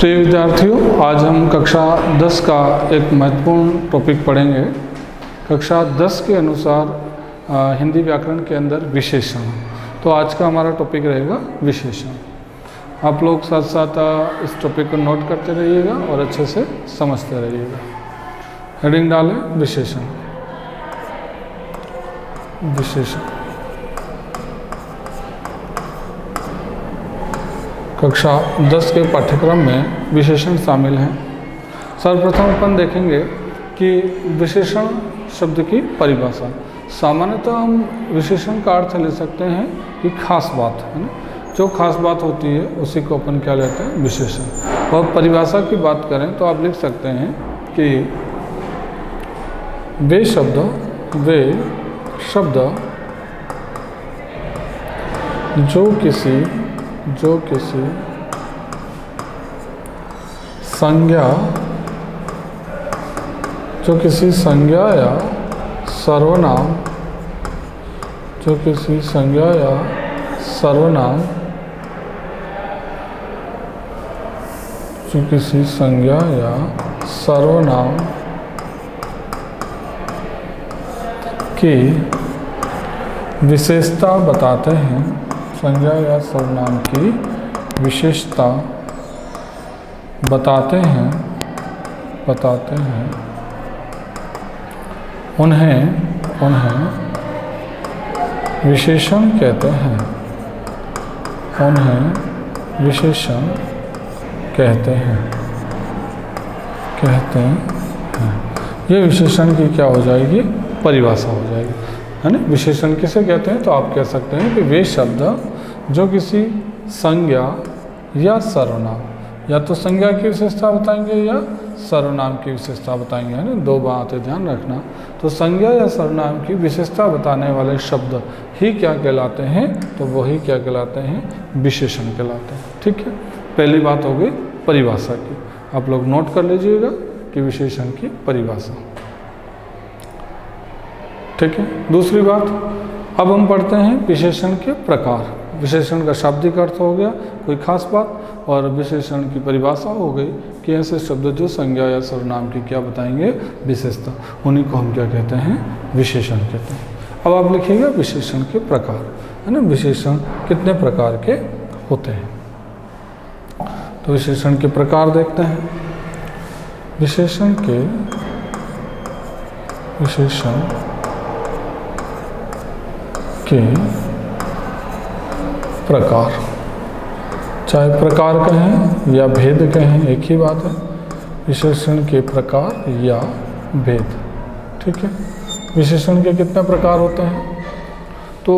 प्रिय विद्यार्थियों, आज हम कक्षा 10 का एक महत्वपूर्ण टॉपिक पढ़ेंगे। कक्षा 10 के अनुसार हिंदी व्याकरण के अंदर विशेषण। तो आज का हमारा टॉपिक रहेगा विशेषण। आप लोग साथ साथ इस टॉपिक को नोट करते रहिएगा और अच्छे से समझते रहिएगा। हेडिंग डालें विशेषण। विशेषण कक्षा 10 के पाठ्यक्रम में विशेषण शामिल हैं। सर्वप्रथम अपन देखेंगे कि विशेषण शब्द की परिभाषा। सामान्यतः हम विशेषण का अर्थ ले सकते हैं कि खास बात है ना, जो खास बात होती है उसी को अपन क्या लेते हैं, विशेषण। और परिभाषा की बात करें तो आप लिख सकते हैं कि वे शब्द जो किसी संज्ञा या सर्वनाम की विशेषता बताते हैं। संज्ञा या सर्वनाम की विशेषता बताते हैं उन्हें विशेषण कहते हैं। ये विशेषण की क्या हो जाएगी, परिभाषा हो जाएगी, है ना। विशेषण किसे कहते हैं, तो आप कह सकते हैं कि वे शब्द जो किसी संज्ञा या सर्वनाम, या तो संज्ञा की विशेषता बताएंगे या सर्वनाम की विशेषता बताएंगे, है ना। दो बातें ध्यान रखना। तो संज्ञा या सर्वनाम की विशेषता बताने वाले शब्द ही क्या कहलाते हैं, तो वही क्या कहलाते हैं, विशेषण कहलाते हैं। ठीक है, पहली बात हो गई परिभाषा की। आप लोग नोट कर लीजिएगा कि विशेषण की परिभाषा। ठीक है, दूसरी बात, अब हम पढ़ते हैं विशेषण के प्रकार। विशेषण का शाब्दिक अर्थ हो गया कोई खास बात, और विशेषण की परिभाषा हो गई कि ऐसे शब्द जो संज्ञा या सर्वनाम की क्या बताएंगे, विशेषता, उन्हीं को हम क्या कहते हैं, विशेषण कहते हैं। अब आप लिखिएगा विशेषण के प्रकार, है ना। विशेषण कितने प्रकार के होते हैं, तो विशेषण के प्रकार देखते हैं। विशेषण के प्रकार, चाहे प्रकार कहें या भेद कहें, एक ही बात है। विशेषण के प्रकार या भेद, ठीक है। विशेषण के कितने प्रकार होते हैं, तो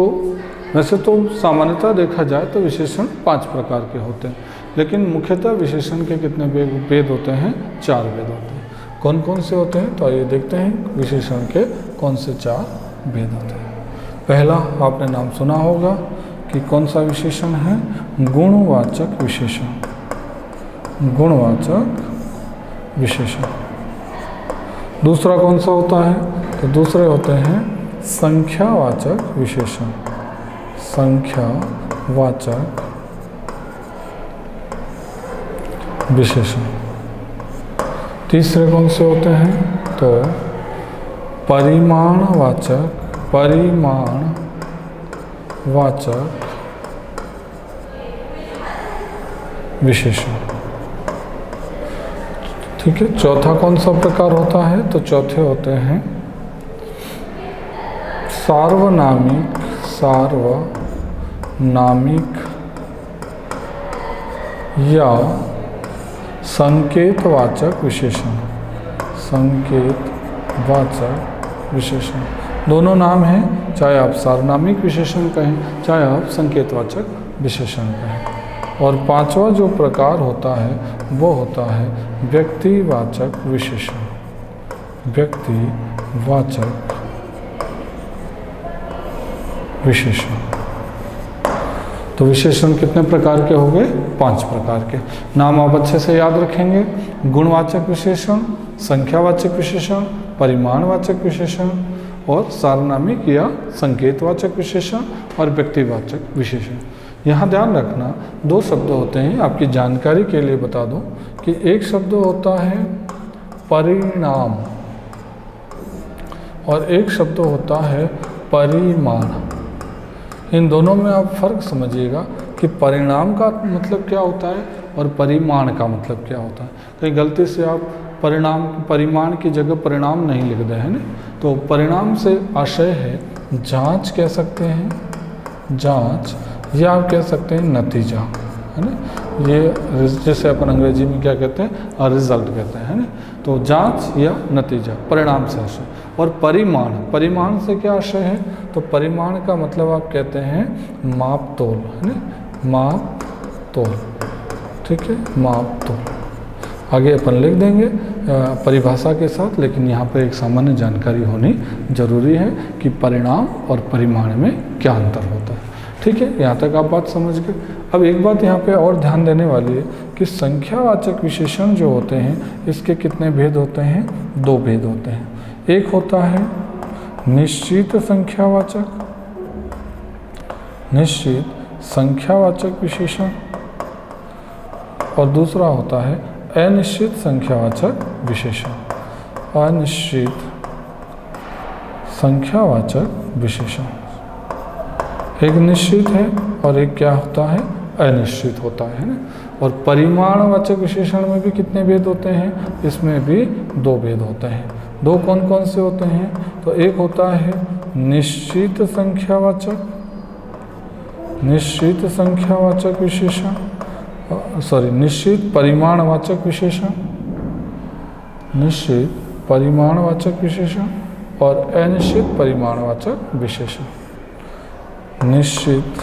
वैसे तो सामान्यतः देखा जाए तो विशेषण 5 प्रकार के होते हैं, लेकिन मुख्यतः विशेषण के कितने भेद होते हैं, 4 भेद होते हैं। कौन कौन से होते हैं, तो आइए देखते हैं विशेषण के कौन से 4 भेद होते हैं। पहला आपने नाम सुना होगा कि कौन सा विशेषण है, गुणवाचक विशेषण। गुणवाचक विशेषण। दूसरा कौन सा होता है, तो दूसरे होते हैं संख्यावाचक विशेषण। संख्यावाचक विशेषण। तीसरे कौन से होते हैं, तो परिमाणवाचक विशेषण। ठीक है, चौथा कौन सा प्रकार होता है, तो चौथे होते हैं सार्वनामिक या संकेतवाचक विशेषण। संकेतवाचक विशेषण, दोनों नाम हैं, चाहे आप सार्वनामिक विशेषण कहें, चाहे आप संकेतवाचक विशेषण कहें। और पांचवा जो प्रकार होता है वो होता है व्यक्तिवाचक विशेषण। व्यक्तिवाचक विशेषण। तो विशेषण कितने प्रकार के हो गए, 5 प्रकार के। नाम आप अच्छे से याद रखेंगे, गुणवाचक विशेषण, संख्यावाचक विशेषण, परिमाणवाचक विशेषण और सार्वनामिक या संकेतवाचक विशेषण और व्यक्तिवाचक विशेषण। यहाँ ध्यान रखना, दो शब्द होते हैं, आपकी जानकारी के लिए बता दूं कि एक शब्द होता है परिणाम और एक शब्द होता है परिमाण। इन दोनों में आप फर्क समझिएगा कि परिणाम का मतलब क्या होता है और परिमाण का मतलब क्या होता है। कहीं गलती से आप परिमाण की जगह परिणाम नहीं लिख दे है ना। तो परिणाम से आशय है जांच कह सकते हैं, जांच, या आप कह सकते हैं नतीजा, है ना। ये जैसे अपन अंग्रेजी में क्या कहते हैं, रिजल्ट कहते हैं, है ना। तो जांच या नतीजा, परिणाम से आशय। और परिमाण, परिमाण से क्या आशय है, तो परिमाण का मतलब आप कहते हैं माप तोल, है ना, माप तोल, ठीक है, माप तोल। आगे अपन लिख देंगे परिभाषा के साथ, लेकिन यहाँ पर एक सामान्य जानकारी होनी जरूरी है कि परिणाम और परिमाण में क्या अंतर होता है। ठीक है, यहाँ तक आप बात समझ गए। अब एक बात यहाँ पे और ध्यान देने वाली है कि संख्यावाचक विशेषण जो होते हैं इसके कितने भेद होते हैं, दो भेद होते हैं। एक होता है निश्चित संख्यावाचक, निश्चित संख्यावाचक विशेषण, और दूसरा होता है अनिश्चित संख्यावाचक विशेषण। अनिश्चित संख्यावाचक विशेषण, एक निश्चित है और एक क्या होता है, अनिश्चित होता है ना। और परिमाणवाचक विशेषण में भी कितने भेद होते हैं, इसमें भी दो भेद होते हैं। दो कौन कौन से होते हैं, तो एक होता है निश्चित संख्यावाचक, निश्चित संख्यावाचक विशेषण, सॉरी निश्चित परिमाणवाचक विशेषण, निश्चित परिमाणवाचक विशेषण और अनिश्चित परिमाणवाचक विशेषण। निश्चित,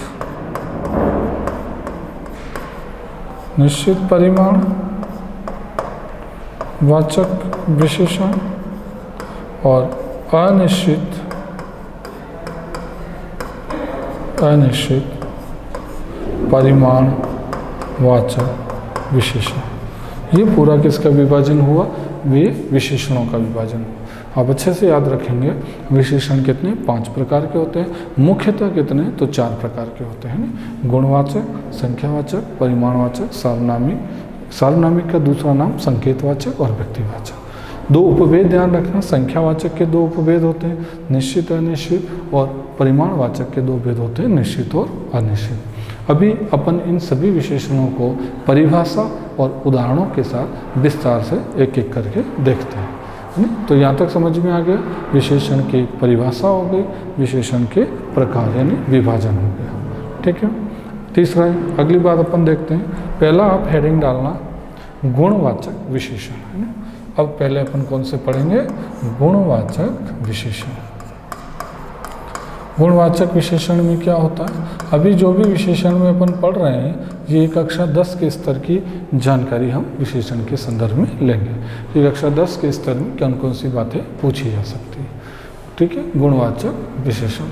निश्चित परिमाण वाचक विशेषण और अनिश्चित, अनिश्चित परिमाण वाचक विशेषण। ये पूरा किसका विभाजन हुआ, वे विशेषणों का विभाजन हुआ। आप अच्छे से याद रखेंगे विशेषण कितने, 5 प्रकार के होते हैं। मुख्यतः कितने, तो 4 प्रकार के होते हैं ना, गुणवाचक, संख्यावाचक, परिमाणवाचक, सार्वनामिक। सार्वनामिक का दूसरा नाम संकेतवाचक और व्यक्तिवाचक। 2 उपभेद ध्यान रखना, संख्यावाचक के 2 उपभेद होते हैं, निश्चित अनिश्चित, और परिमाणवाचक के 2 भेद होते हैं, निश्चित और अनिश्चित। अभी अपन इन सभी विशेषणों को परिभाषा और उदाहरणों के साथ विस्तार से एक एक करके देखते हैं। तो यहाँ तक समझ में आ गया, विशेषण की परिभाषा हो गई, विशेषण के प्रकार यानी विभाजन हो गया। ठीक है, तीसरा है, अगली बात अपन देखते हैं। पहला आप हेडिंग डालना गुणवाचक विशेषण, है ना। अब पहले अपन कौन से पढ़ेंगे, गुणवाचक विशेषण। गुणवाचक विशेषण में क्या होता है, अभी जो भी विशेषण में अपन पढ़ रहे हैं ये कक्षा 10 के स्तर की जानकारी हम विशेषण के संदर्भ में लेंगे। ये कक्षा 10 के स्तर में कौन कौन सी बातें पूछी जा सकती है। ठीक है, गुणवाचक विशेषण।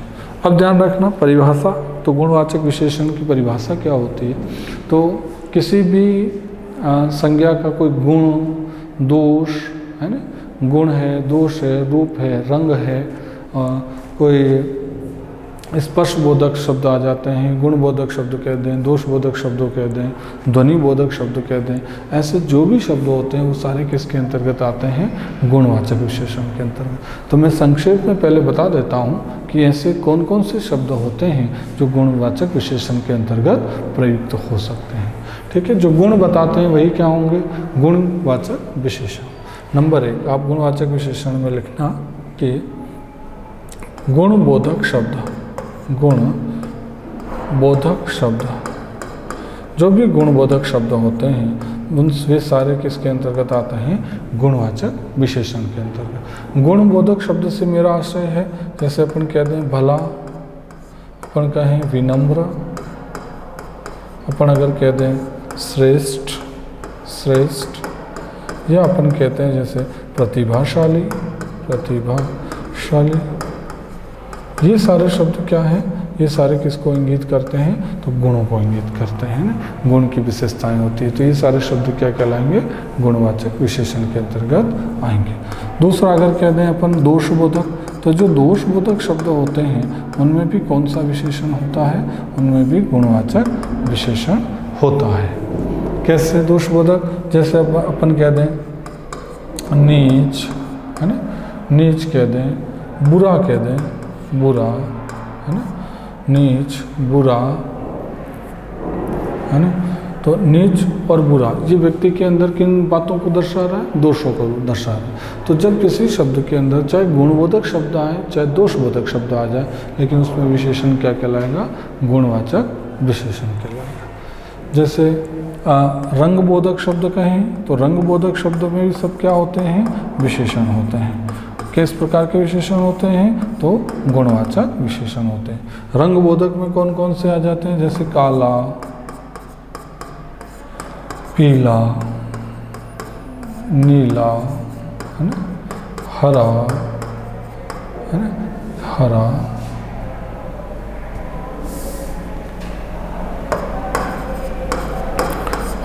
अब ध्यान रखना परिभाषा, तो गुणवाचक विशेषण की परिभाषा क्या होती है, तो किसी भी संज्ञा का कोई गुण, दोष, है ना, गुण है, दोष है, रूप है, रंग है, कोई स्पर्श बोधक शब्द आ जाते हैं, गुण बोधक शब्द कह दें, दोष बोधक शब्दों कह दें, ध्वनि बोधक शब्द कह दें, ऐसे जो भी शब्द होते हैं वो सारे किसके अंतर्गत आते हैं, गुणवाचक विशेषण के अंतर्गत। तो मैं संक्षेप में पहले बता देता हूँ कि ऐसे कौन कौन से शब्द होते हैं जो गुणवाचक विशेषण के अंतर्गत प्रयुक्त हो सकते हैं। ठीक है, जो गुण बताते हैं वही क्या होंगे, गुणवाचक विशेषण। नंबर 1 आप गुणवाचक विशेषण में लिखना कि गुणबोधक शब्द, गुण बोधक शब्द, जो भी गुणबोधक शब्द होते हैं उन वे सारे किसके अंतर्गत आते हैं, गुणवाचक विशेषण के अंतर्गत। गुणबोधक शब्द से मेरा आशय है, जैसे अपन कह दें भला, अपन कहें विनम्र, अपन अगर कह दें श्रेष्ठ, श्रेष्ठ, या अपन कहते हैं जैसे प्रतिभाशाली, प्रतिभाशाली। ये सारे शब्द क्या हैं, ये सारे किसको इंगित करते हैं, तो गुणों को इंगित करते हैं ना, गुण की विशेषताएं होती है। तो ये सारे शब्द क्या कहलाएंगे, गुणवाचक विशेषण के अंतर्गत आएंगे। दूसरा अगर कह दें अपन दोषबोधक, तो जो दोषबोधक शब्द होते हैं उनमें भी कौन सा विशेषण होता है? उनमें भी गुणवाचक विशेषण होता है। कैसे दोषबोधक? जैसे अपन कह दें नीच, है ना, नीच कह दें, बुरा कह दें, बुरा, है ना, नीच, बुरा, है ना। तो नीच और बुरा ये व्यक्ति के अंदर किन बातों को दर्शा रहा है? दोषों को दर्शा रहा है। तो जब किसी शब्द के अंदर चाहे गुणबोधक शब्द आए चाहे दोषबोधक शब्द आ जाए, लेकिन उसमें विशेषण क्या कहलाएगा? गुणवाचक विशेषण कहलाएगा। जैसे रंगबोधक शब्द कहें तो रंगबोधक शब्दों में भी सब क्या होते हैं? विशेषण होते हैं। किस प्रकार के विशेषण होते हैं? तो गुणवाचक विशेषण होते हैं। रंगबोधक में कौन कौन से आ जाते हैं? जैसे काला, पीला, नीला, है ना, हरा, है ना, हरा,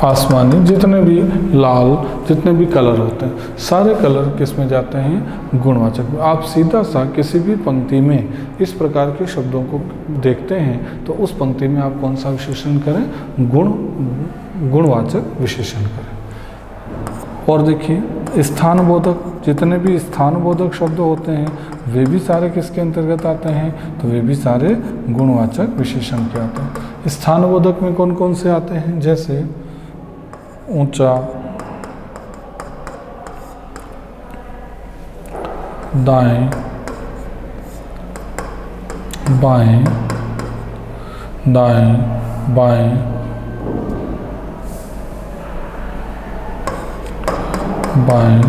आसमानी, जितने भी लाल, जितने भी कलर होते हैं सारे कलर किस में जाते हैं? गुणवाचक में। आप सीधा सा किसी भी पंक्ति में इस प्रकार के शब्दों को देखते हैं तो उस पंक्ति में आप कौन सा विशेषण करें? गुणवाचक विशेषण करें। और देखिए स्थानबोधक, जितने भी स्थानबोधक शब्द होते हैं वे भी सारे किसके अंतर्गत आते हैं? तो वे भी सारे गुणवाचक विशेषण के आते हैं। स्थानबोधक में कौन कौन से आते हैं? जैसे ऊंचा, दाएं, बाएं, दाएं, बाएं, बाएं,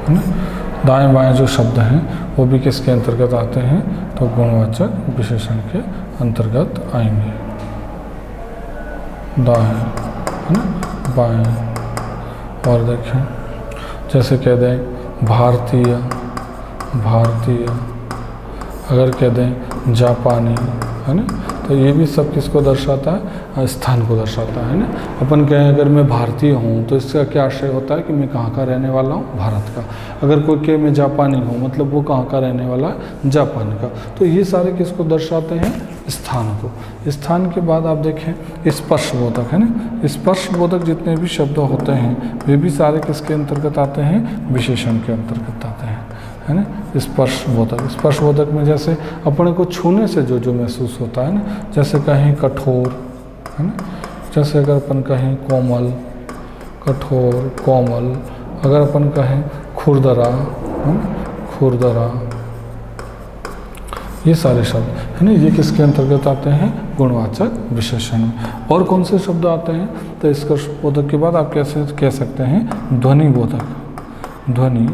है ना। दाएं बाएं जो शब्द हैं वो भी किसके अंतर्गत आते हैं? तो गुणवाचक विशेषण के अंतर्गत आएंगे। दाएं, है ना, बाएं। और देखें जैसे कह दें भारतीय, भारतीय, अगर कह दें जापानी, है ना, तो ये भी सब किसको दर्शाता है? स्थान को दर्शाता है ना। अपन कहें अगर मैं भारतीय हूँ तो इसका क्या आशय होता है कि मैं कहाँ का रहने वाला हूँ? भारत का। अगर कोई कहे मैं जापानी हूँ मतलब वो कहाँ का रहने वाला है? जापान का। तो ये सारे किसको दर्शाते हैं? स्थान को। स्थान के बाद आप देखें स्पर्शबोधक, है ना। स्पर्शबोधक जितने भी शब्द होते हैं वे भी सारे किसके अंतर्गत आते हैं? विशेषण के अंतर्गत आते हैं, है ना। स्पर्शबोधक, स्पर्शबोधक में जैसे अपने को छूने से जो जो महसूस होता है ना, जैसे कहीं कठोर, है ना, जैसे अगर अपन कहें कोमल, कठोर, कोमल, अगर अपन कहें खुरदरा, है ना, खुरदरा, ये सारे शब्द, है ना, ये किसके अंतर्गत आते हैं? गुणवाचक विशेषण में। और कौन से शब्द आते हैं? तो स्पर्शबोधक के बाद आप कैसे कह सकते हैं? ध्वनि बोधक, ध्वनि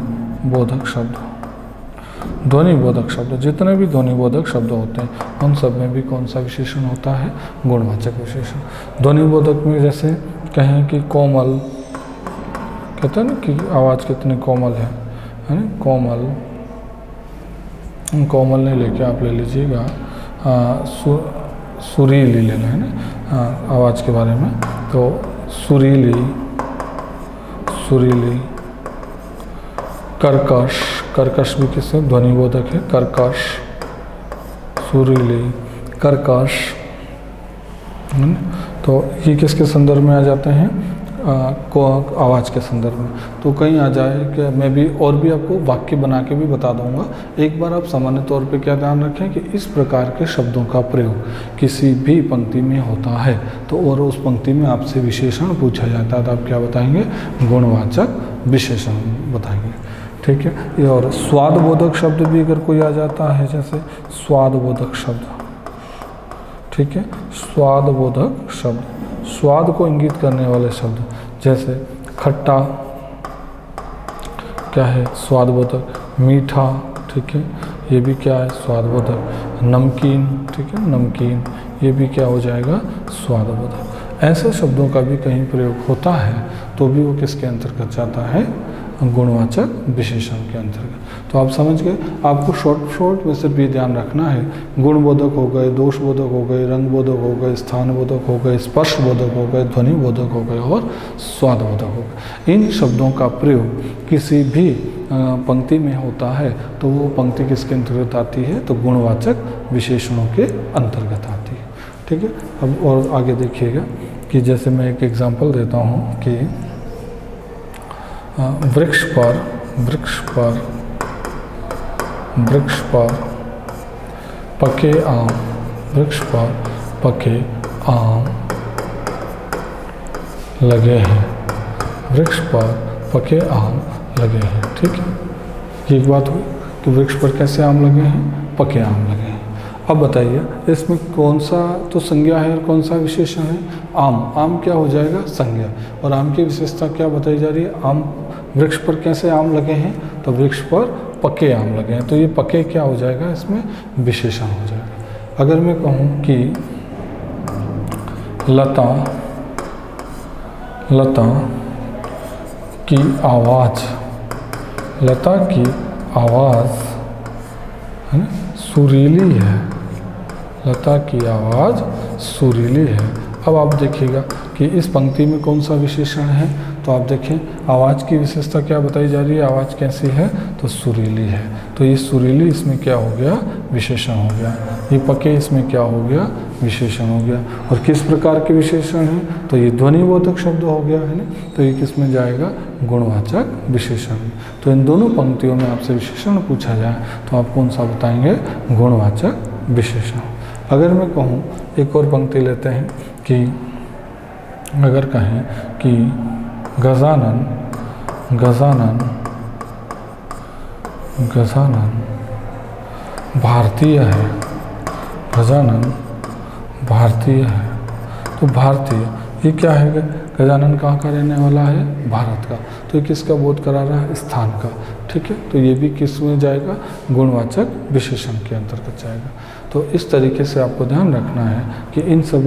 बोधक शब्द, ध्वनि बोधक शब्द, जितने भी ध्वनि बोधक शब्द होते हैं उन सब में भी कौन सा विशेषण होता है? गुणवाचक विशेषण। ध्वनि बोधक में जैसे कहें कि कोमल, कहते हैं ना कि आवाज़ कितनी कोमल है ना, कोमल, कोमल नहीं लेके आप ले लीजिएगा सुरीली लेना है ना, आवाज़ के बारे में। तो सुरीली, सुरीली, कर्कश, कर्कश भी किससे? ध्वनिबोधक है। कर्कश, सुरीली, कर्कश, तो ये किसके संदर्भ में आ जाते हैं? आवाज़ के संदर्भ में। तो कहीं आ जाए कि मैं भी और भी आपको वाक्य बना के भी बता दूंगा। एक बार आप सामान्य तौर पे क्या ध्यान रखें कि इस प्रकार के शब्दों का प्रयोग किसी भी पंक्ति में होता है तो और उस पंक्ति में आपसे विशेषण पूछा जाता है तो आप क्या बताएंगे? गुणवाचक विशेषण बताएंगे। ठीक है। ये और स्वादबोधक शब्द भी अगर कोई आ जाता है, जैसे स्वादबोधक शब्द, ठीक है, स्वादबोधक शब्द, स्वाद को इंगित करने वाले शब्द, जैसे खट्टा क्या है? स्वादबोधक। मीठा, ठीक है, ये भी क्या है? स्वादबोधक। नमकीन, ठीक है, नमकीन, ये भी क्या हो जाएगा? स्वादबोधक। ऐसे शब्दों का भी कहीं प्रयोग होता है तो भी वो किसके अंतर्गत जाता है? गुणवाचक विशेषण के अंतर्गत। तो आप समझ गए। आपको शॉर्ट में सिर्फ ये ध्यान रखना है, गुणबोधक हो गए, दोषबोधक हो गए, रंगबोधक हो गए, स्थानबोधक हो गए, स्पर्शबोधक हो गए, ध्वनिबोधक हो गए और स्वादबोधक हो गए। इन शब्दों का प्रयोग किसी भी पंक्ति में होता है तो वो पंक्ति किसके अंतर्गत आती है? तो गुणवाचक विशेषणों के अंतर्गत आती है। ठीक है। अब और आगे देखिएगा कि जैसे मैं एक एग्जांपल देता हूँ कि वृक्ष पर पके आम, वृक्ष पर पके आम लगे हैं, वृक्ष पर पके आम लगे हैं। ठीक है, ये एक बात हुई कि वृक्ष पर कैसे आम लगे हैं? पके आम लगे हैं। अब बताइए इसमें कौन सा तो संज्ञा है और कौन सा विशेषण है? आम। आम क्या हो जाएगा? संज्ञा। और आम की विशेषता क्या बताई जा रही है? आम, वृक्ष पर कैसे आम लगे हैं? तो वृक्ष पर पके आम लगे हैं। तो ये पके क्या हो जाएगा? इसमें विशेषण हो जाएगा। अगर मैं कहूँ कि लता की आवाज़, लता की आवाज़ है ना सुरीली है, लता की आवाज़ सुरीली है। अब आप देखिएगा कि इस पंक्ति में कौन सा विशेषण है? तो आप देखें आवाज़ की विशेषता क्या बताई जा रही है? आवाज़ कैसी है? तो सुरीली है। तो ये सुरीली इसमें क्या हो गया? विशेषण हो गया। ये पके इसमें क्या हो गया? विशेषण हो गया। और किस प्रकार के विशेषण हैं? तो ये ध्वनिबोधक शब्द हो गया है ना। तो ये किस में जाएगा? गुणवाचक विशेषण। तो इन दोनों पंक्तियों में आपसे विशेषण पूछा जाए तो आप कौन सा बताएंगे? गुणवाचक विशेषण। अगर मैं कहूँ एक और पंक्ति लेते हैं कि अगर कहें कि गजानन भारतीय है, गजानन भारतीय है। तो भारतीय ये क्या है? गजानन कहाँ का रहने वाला है? भारत का। तो ये किसका बोध करा रहा है? स्थान का। ठीक है, तो ये भी किस में जाएगा? गुणवाचक विशेषण के अंतर्गत जाएगा। तो इस तरीके से आपको ध्यान रखना है कि इन सब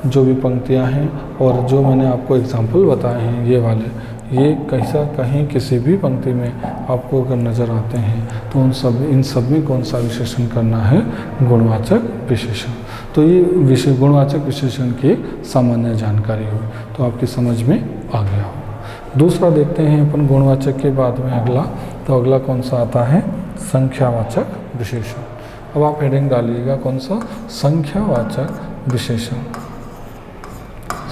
जो भी पंक्तियां हैं और जो मैंने आपको एग्जाम्पल बताए हैं ये वाले, ये कैसा कहीं किसी भी पंक्ति में आपको अगर नज़र आते हैं तो इन सब में कौन सा विशेषण करना है? गुणवाचक विशेषण। तो ये गुणवाचक विशेषण की सामान्य जानकारी हुई, तो आपकी समझ में आ गया हो। दूसरा देखते हैं अपन गुणवाचक के बाद में अगला। तो अगला कौन सा आता है? संख्यावाचक विशेषण। अब आप हेडिंग डालिएगा कौन सा? संख्यावाचक विशेषण।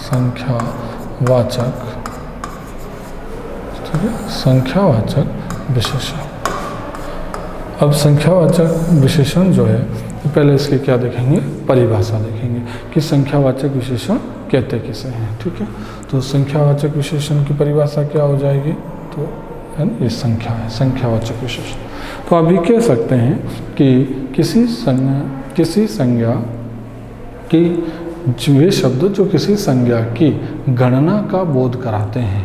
संख्यावाचक, ठीक है, संख्यावाचक विशेषण। अब संख्यावाचक विशेषण जो है तो पहले इसकी क्या देखेंगे? परिभाषा देखेंगे कि संख्यावाचक विशेषण कहते किसे हैं। ठीक है, तो संख्यावाचक विशेषण की परिभाषा क्या हो जाएगी? तो है ना, ये संख्या है, संख्यावाचक विशेषण। तो आप ये कह सकते हैं कि किसी संज्ञा की वे शब्द जो किसी संज्ञा की गणना का बोध कराते हैं,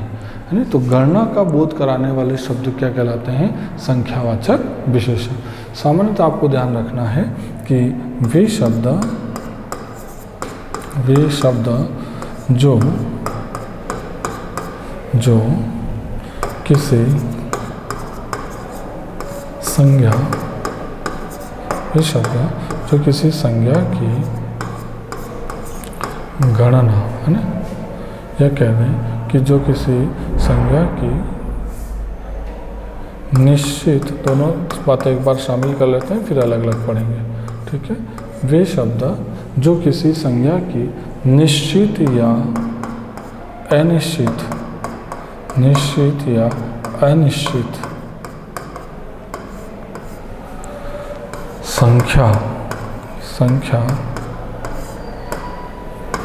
है ना। तो गणना का बोध कराने वाले शब्द क्या कहलाते हैं? संख्यावाचक विशेषण। सामान्यतः आपको ध्यान रखना है कि वे शब्द जो किसी संज्ञा, वे शब्द जो किसी संज्ञा की गणना, है ना, या कह दें कि जो किसी संज्ञा की निश्चित, दोनों बातें एक बार शामिल कर लेते हैं फिर अलग अलग पढ़ेंगे। ठीक है, वे शब्द जो किसी संज्ञा की निश्चित या अनिश्चित, निश्चित या अनिश्चित संख्या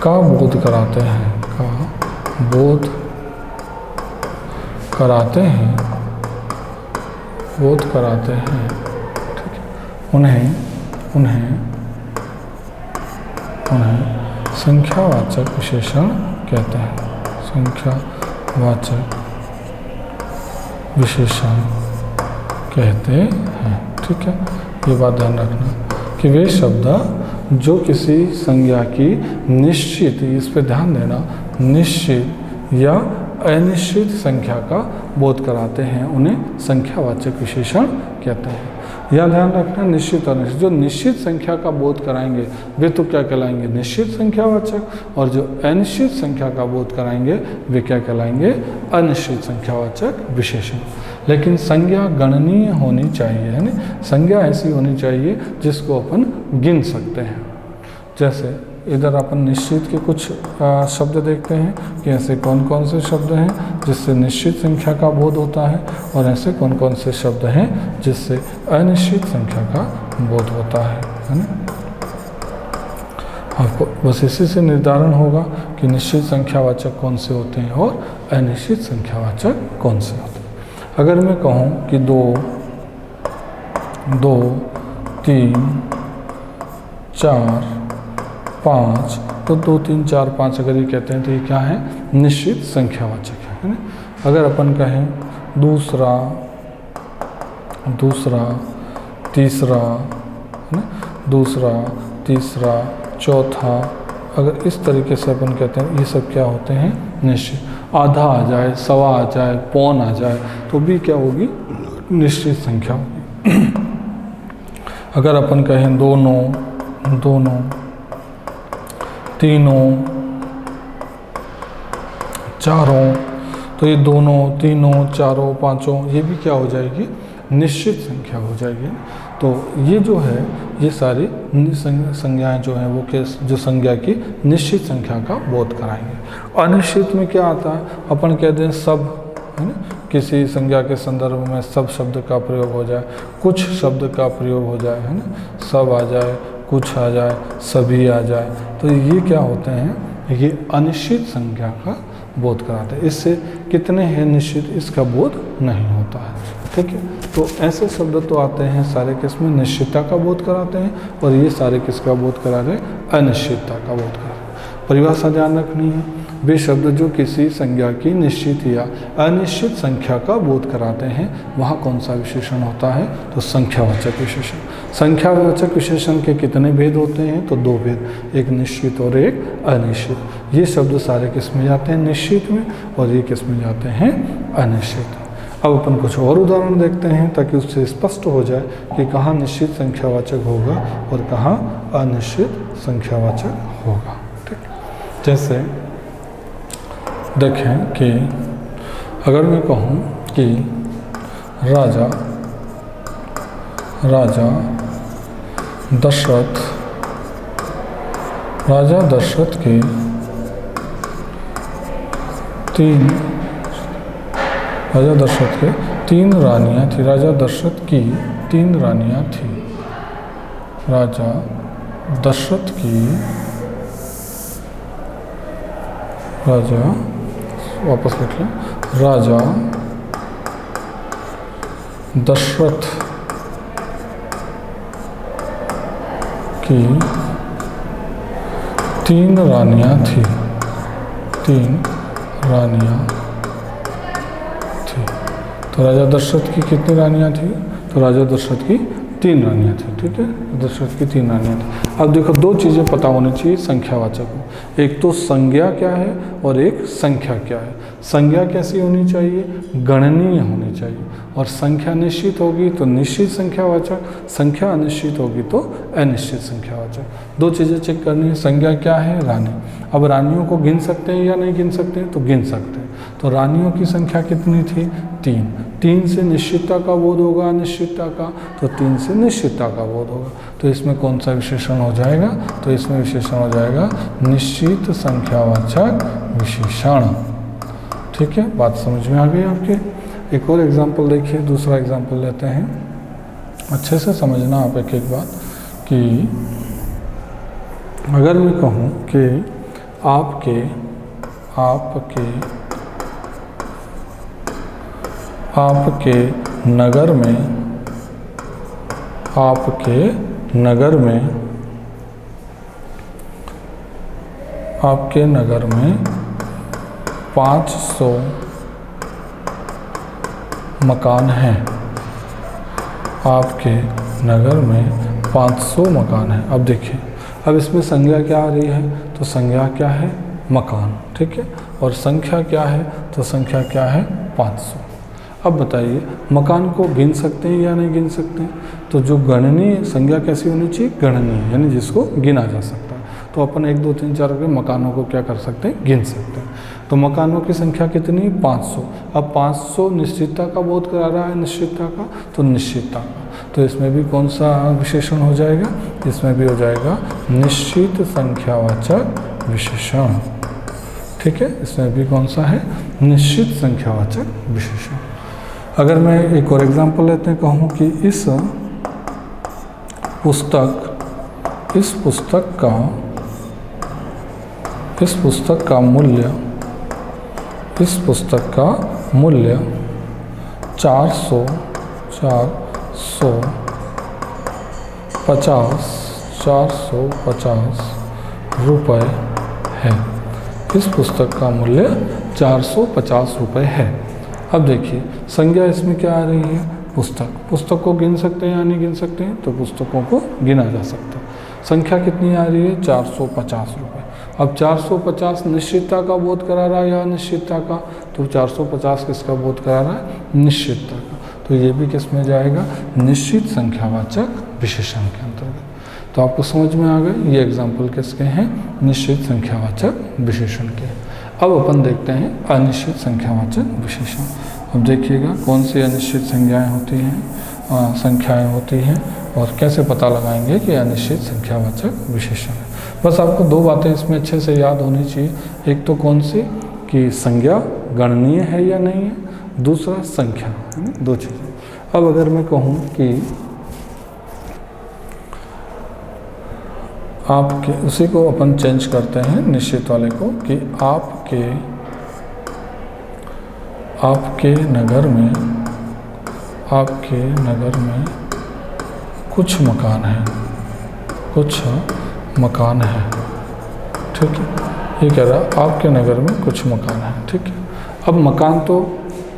का बोध कराते हैं, बोध कराते हैं। ठीक है, उन्हें संख्यावाचक विशेषण कहते हैं। संख्यावाचक विशेषण कहते हैं। ठीक है, ये बात ध्यान रखना कि वे शब्द जो किसी संज्ञा की निश्चित, इस पे ध्यान देना, निश्चित या अनिश्चित संख्या का बोध कराते हैं उन्हें संख्यावाचक विशेषण कहते हैं। यह ध्यान रखना, निश्चित और अनिश्चित, जो निश्चित संख्या का बोध कराएंगे वे तो क्या कहलाएंगे, निश्चित संख्यावाचक, और जो अनिश्चित संख्या का बोध कराएंगे वे क्या कहलाएंगे, अनिश्चित संख्यावाचक विशेषण। लेकिन संज्ञा गणनीय होनी चाहिए, है ना, संज्ञा ऐसी होनी चाहिए जिसको अपन गिन सकते हैं। जैसे इधर अपन निश्चित के कुछ शब्द देखते हैं कि ऐसे कौन कौन से शब्द हैं जिससे निश्चित संख्या का बोध होता है, और ऐसे कौन कौन से शब्द हैं जिससे अनिश्चित संख्या का बोध होता है ना। आपको बस इसी से निर्धारण होगा कि निश्चित संख्यावाचक कौन से होते हैं और अनिश्चित संख्यावाचक कौन से होते हैं। अगर मैं कहूँ कि 2, 3, 4, 5, तो 2, 3, 4, 5 अगर ये कहते हैं तो ये क्या है, निश्चित संख्यावाचक है ना। अगर अपन कहें दूसरा, तीसरा, है ना, दूसरा, तीसरा, चौथा, अगर इस तरीके से अपन कहते हैं, ये सब क्या होते हैं, निश्चित। आधा आ जाए, सवा आ जाए, पौन आ जाए तो भी क्या होगी, निश्चित संख्या होगी। अगर अपन कहें दोनों, तीनों, चारों, तो ये दोनों, तीनों, चारों, पांचों, ये भी क्या हो जाएगी, निश्चित संख्या हो जाएगी। तो ये जो है, ये सारी संज्ञाएं जो हैं वो जो संज्ञा की निश्चित संख्या का बोध कराएंगे। अनिश्चित में क्या आता है, अपन कहते हैं सब, है ना, किसी संज्ञा के संदर्भ में सब शब्द का प्रयोग हो जाए, कुछ शब्द का प्रयोग हो जाए, है ना, सब आ जाए, कुछ आ जाए, सभी आ जाए, तो ये क्या होते हैं, ये अनिश्चित संख्या का बोध कराते हैं। इससे कितने हैं निश्चित, इसका बोध नहीं होता है, ठीक है। तो ऐसे शब्द तो आते हैं सारे किसमें, निश्चितता का बोध कराते हैं, और ये सारे किसका बोध करा रहे हैं, अनिश्चितता का बोध करा रहे हैं। परिभाषा ध्यान रखनी है, वे शब्द जो किसी संज्ञा की निश्चित या अनिश्चित संख्या का बोध कराते हैं वहाँ कौन सा विशेषण होता है, तो संख्यावाचक विशेषण। संख्यावाचक विशेषण के कितने भेद होते हैं, तो 2 भेद, एक निश्चित और एक अनिश्चित। ये शब्द सारे किस में जाते हैं, निश्चित में, और ये किस में जाते हैं, अनिश्चित। अब अपन कुछ और उदाहरण देखते हैं ताकि उससे स्पष्ट हो जाए कि कहाँ निश्चित संख्यावाचक होगा और कहाँ अनिश्चित संख्यावाचक होगा, ठीक। जैसे देखें कि अगर मैं कहूँ कि राजा दशरथ के 3 रानियाँ थी। राजा दशरथ की 3 रानियाँ थी। राजा दशरथ की, वापस लिख लें, राजा दशरथ की 3 रानियाँ थी। 3 रानियाँ थी। तो राजा दशरथ की कितनी रानियाँ थी, तो राजा दशरथ की 3 रानियाँ थी, ठीक है। दशरथ की 3 रानियाँ थी। अब देखो 2 चीज़ें पता होनी चाहिए संख्यावाचक को, एक तो संज्ञा क्या है और एक संख्या क्या है। संज्ञा कैसी होनी चाहिए, गणनीय होनी चाहिए, और संख्या निश्चित होगी तो निश्चित संख्यावाचक, संख्या अनिश्चित होगी तो अनिश्चित संख्यावाचक। 2 चीज़ें चेक करनी है। संज्ञा क्या है, रानी। अब रानियों को गिन सकते हैं या नहीं गिन सकते हैं, तो गिन सकते हैं। तो रानियों की संख्या कितनी थी, 3। 3 से निश्चितता का बोध होगा, अनिश्चितता का, तो 3 से निश्चितता का बोध होगा। तो इसमें कौन सा विशेषण हो जाएगा, तो इसमें विशेषण हो जाएगा निश्चित संख्यावाचक विशेषण, ठीक है। बात समझ में आ गई आपके। एक और एग्जाम्पल देखिए, दूसरा एग्जाम्पल लेते हैं, अच्छे से समझना आप एक एक बात कि अगर मैं कहूँ कि आपके नगर में 500 मकान हैं। आपके नगर में 500 मकान हैं। अब देखिए, अब इसमें संज्ञा क्या आ रही है, तो संज्ञा क्या है, मकान, ठीक है। और संख्या क्या है, तो संख्या क्या है 500। अब बताइए मकान को गिन सकते हैं या नहीं गिन सकते हैं, तो जो गणनीय संज्ञा कैसी होनी चाहिए, गणनीय, यानी जिसको गिना जा सकता है। तो अपन 1 2 3 4 के मकानों को क्या कर सकते हैं, गिन सकते हैं। तो मकानों की संख्या कितनी, 500। अब 500 निश्चितता का बोध करा रहा है, निश्चितता का, तो निश्चितता का, तो इसमें भी कौन सा विशेषण हो जाएगा, इसमें भी हो जाएगा निश्चित संख्यावाचक विशेषण, ठीक है। इसमें भी कौन सा है, निश्चित संख्यावाचक विशेषण। अगर मैं एक और एग्जांपल लेते हैं, कहूँ कि इस पुस्तक का मूल्य 450 रुपये है। इस पुस्तक का मूल्य 450 रुपये है। अब देखिए संज्ञा इसमें क्या आ रही है, पुस्तक को गिन सकते हैं या नहीं गिन सकते हैं, तो पुस्तकों को गिना जा सकता है। संख्या कितनी आ रही है, 450 रुपये। अब 450 निश्चितता का बोध करा रहा है या अनिश्चितता का, तो 450 किसका बोध करा रहा है, निश्चितता का। तो ये भी किस में जाएगा, निश्चित संख्यावाचक विशेषण के अंतर्गत। तो आपको समझ में आ गए, ये एग्जाम्पल किसके हैं, निश्चित संख्यावाचक विशेषण के। अब अपन देखते हैं अनिश्चित संख्यावाचक विशेषण। अब देखिएगा कौन सी अनिश्चित संख्याएं होती हैं और कैसे पता लगाएंगे कि अनिश्चित संख्यावाचक विशेषण है। बस आपको 2 बातें इसमें अच्छे से याद होनी चाहिए। एक तो कौन सी, कि संज्ञा गणनीय है या नहीं है, दूसरा संख्या, 2 चीज़ें। अब अगर मैं कहूँ कि आपके, उसी को अपन चेंज करते हैं निश्चित वाले को, कि आपके नगर में कुछ मकान है, ठीक है। ये कह रहा है आपके नगर में कुछ मकान है, ठीक है। अब मकान तो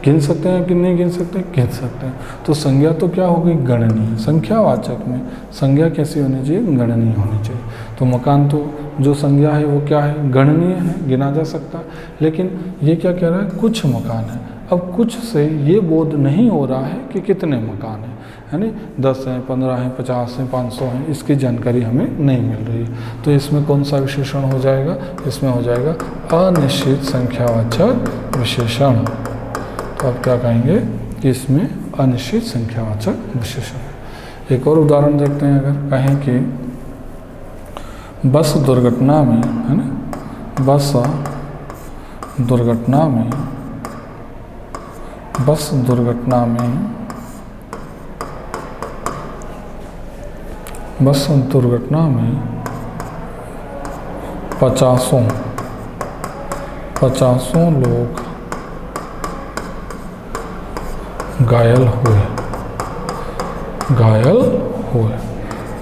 गिन सकते हैं कि नहीं गिन सकते, गिन सकते हैं। तो संज्ञा तो क्या होगी, गणनीय। संख्यावाचक में संज्ञा कैसी होनी चाहिए, गणनीय होनी चाहिए। तो मकान तो जो संज्ञा है वो क्या है, गणनीय है, गिना जा सकता है। लेकिन ये क्या कह रहा है, कुछ मकान है। अब कुछ से ये बोध नहीं हो रहा है कि कितने मकान हैं, यानी 10 हैं, 15 हैं, 50 हैं, 500 हैं, इसकी जानकारी हमें नहीं मिल रही है। तो इसमें कौन सा विशेषण हो जाएगा, इसमें हो जाएगा अनिश्चित संख्यावाचक विशेषण। तो आप क्या कहेंगे कि इसमें अनिश्चित संख्यावाचक विशेषण है। एक और उदाहरण देखते हैं। अगर कहें कि बस दुर्घटना में, है ना, बस दुर्घटना में 50 लोग घायल हुए।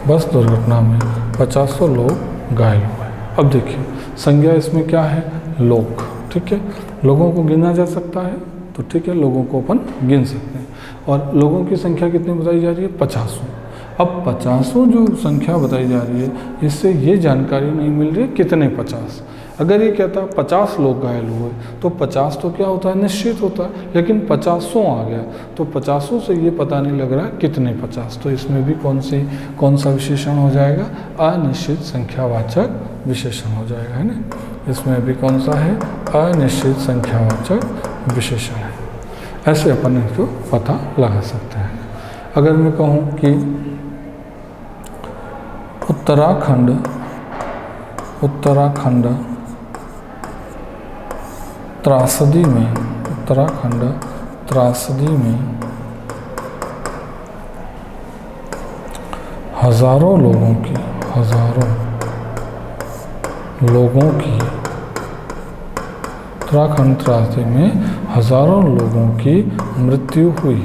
बस दुर्घटना में 50 लोग घायल हुए। अब देखिए संज्ञा इसमें क्या है, लोग, ठीक है। लोगों को गिना जा सकता है, तो ठीक है, लोगों को अपन गिन सकते हैं। और लोगों की संख्या कितनी बताई जा रही है, 50। अब 50 जो संख्या बताई जा रही है, इससे ये जानकारी नहीं मिल रही है कितने 50। अगर ये कहता है 50 लोग घायल हुए, तो 50 तो क्या होता है, निश्चित होता है। लेकिन 50 आ गया, तो 50 से ये पता नहीं लग रहा है कितने 50। तो इसमें भी कौन सा विशेषण हो जाएगा, अनिश्चित संख्यावाचक विशेषण हो जाएगा, है ना। इसमें भी कौन सा है, अनिश्चित संख्यावाचक विशेषण है। ऐसे अपन इसको पता लगा सकते हैं। अगर मैं कहूँ कि उत्तराखंड त्रासदी में हजारों लोगों की उत्तराखंड त्रासदी में हजारों लोगों की मृत्यु हुई।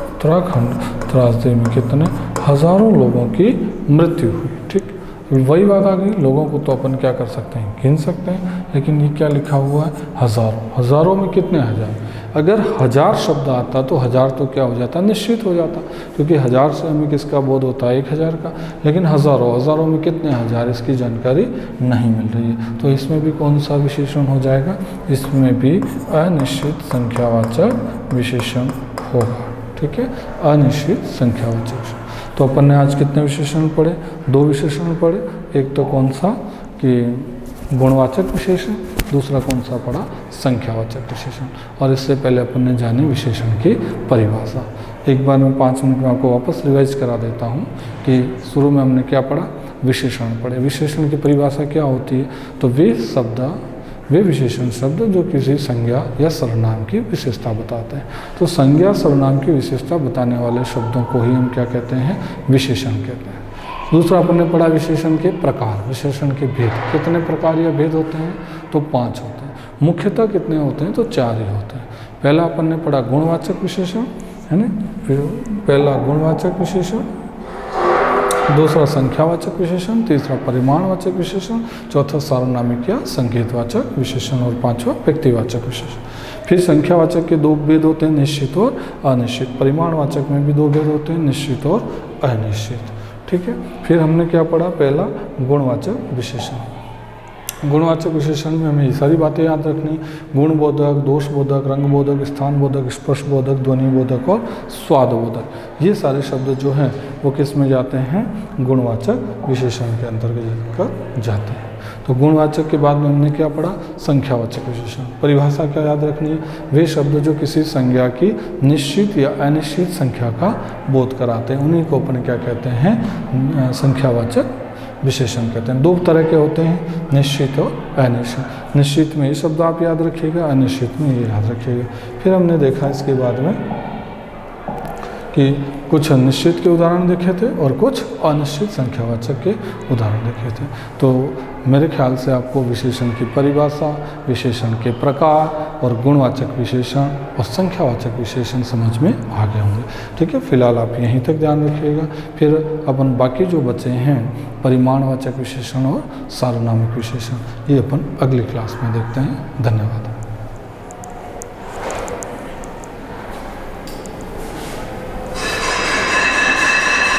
उत्तराखंड त्रासदी में कितने, हजारों लोगों की मृत्यु हुई, ठीक। वही बात आ गई, लोगों को तो अपन क्या कर सकते हैं, गिन सकते हैं। लेकिन ये क्या लिखा हुआ है, हजारों में कितने हजार, अगर 1000 शब्द आता तो 1000 तो क्या हो जाता, निश्चित हो जाता, क्योंकि 1000 से हमें किसका बोध होता है, 1000 का। लेकिन हज़ारों में कितने हज़ार, इसकी जानकारी नहीं मिल रही है। तो इसमें भी कौन सा विशेषण हो जाएगा, इसमें भी अनिश्चित संख्यावाचक विशेषण होगा। ठीक है, अनिश्चित संख्यावाचक। तो अपन ने आज कितने विशेषण पढ़े, 2 विशेषण पढ़े। एक तो कौन सा कि गुणवाचक विशेषण, दूसरा कौन सा पढ़ा, संख्यावाचक विशेषण। और इससे पहले अपन ने जानी विशेषण की परिभाषा। एक बार मैं 5 मिनट में आपको वापस रिवाइज करा देता हूँ कि शुरू में हमने क्या पढ़ा, विशेषण पढ़े। विशेषण की परिभाषा क्या होती है, तो वे विशेषण शब्द जो किसी संज्ञा या सर्वनाम की विशेषता बताते हैं। तो संज्ञा सर्वनाम की विशेषता बताने वाले शब्दों को ही हम क्या कहते हैं, विशेषण कहते हैं। दूसरा अपन ने पढ़ा विशेषण के प्रकार, विशेषण के भेद। कितने प्रकार या भेद होते हैं, तो 5 होते हैं। मुख्यतः कितने होते हैं, तो 4 ही होते हैं। पहला अपन ने पढ़ा गुणवाचक विशेषण, है ना, फिर पहला गुणवाचक विशेषण, दूसरा संख्यावाचक विशेषण, तीसरा परिमाणवाचक विशेषण, चौथा सार्वनामिक या संकेतवाचक विशेषण और पांचवा व्यक्तिवाचक विशेषण। फिर संख्यावाचक के 2 भेद होते हैं, निश्चित और अनिश्चित। परिमाणवाचक में भी 2 भेद होते हैं, निश्चित और अनिश्चित। ठीक है, फिर हमने क्या पढ़ा, पहला गुणवाचक विशेषण। गुणवाचक विशेषण में हमें ये सारी बातें याद रखनी, गुणबोधक, दोषबोधक, रंगबोधक, स्थानबोधक, स्पर्शबोधक, ध्वनिबोधक और स्वादबोधक। ये सारे शब्द जो हैं वो किस में जाते हैं, गुणवाचक विशेषण के अंतर्गत जाते हैं। तो गुणवाचक के बाद में हमने क्या पढ़ा, संख्यावाचक विशेषण। परिभाषा क्या याद रखनी है, वे शब्द जो किसी संज्ञा की निश्चित या अनिश्चित संख्या का बोध कराते हैं, उन्हीं को अपन क्या कहते हैं, संख्यावाचक विशेषण कहते हैं। 2 तरह के होते हैं, निश्चित और अनिश्चित। निश्चित में ये शब्द आप याद रखिएगा, अनिश्चित में ये याद रखिएगा। फिर हमने देखा इसके बाद में कि कुछ निश्चित के उदाहरण देखे थे और कुछ अनिश्चित संख्यावाचक के उदाहरण देखे थे। तो मेरे ख्याल से आपको विशेषण की परिभाषा, विशेषण के प्रकार और गुणवाचक विशेषण और संख्यावाचक विशेषण समझ में आ गए होंगे। ठीक है, फिलहाल आप यहीं तक ध्यान रखिएगा। फिर अपन बाकी जो बचे हैं परिमाणवाचक विशेषण और सार्वनामिक विशेषण, ये अपन अगली क्लास में देखते हैं। धन्यवाद।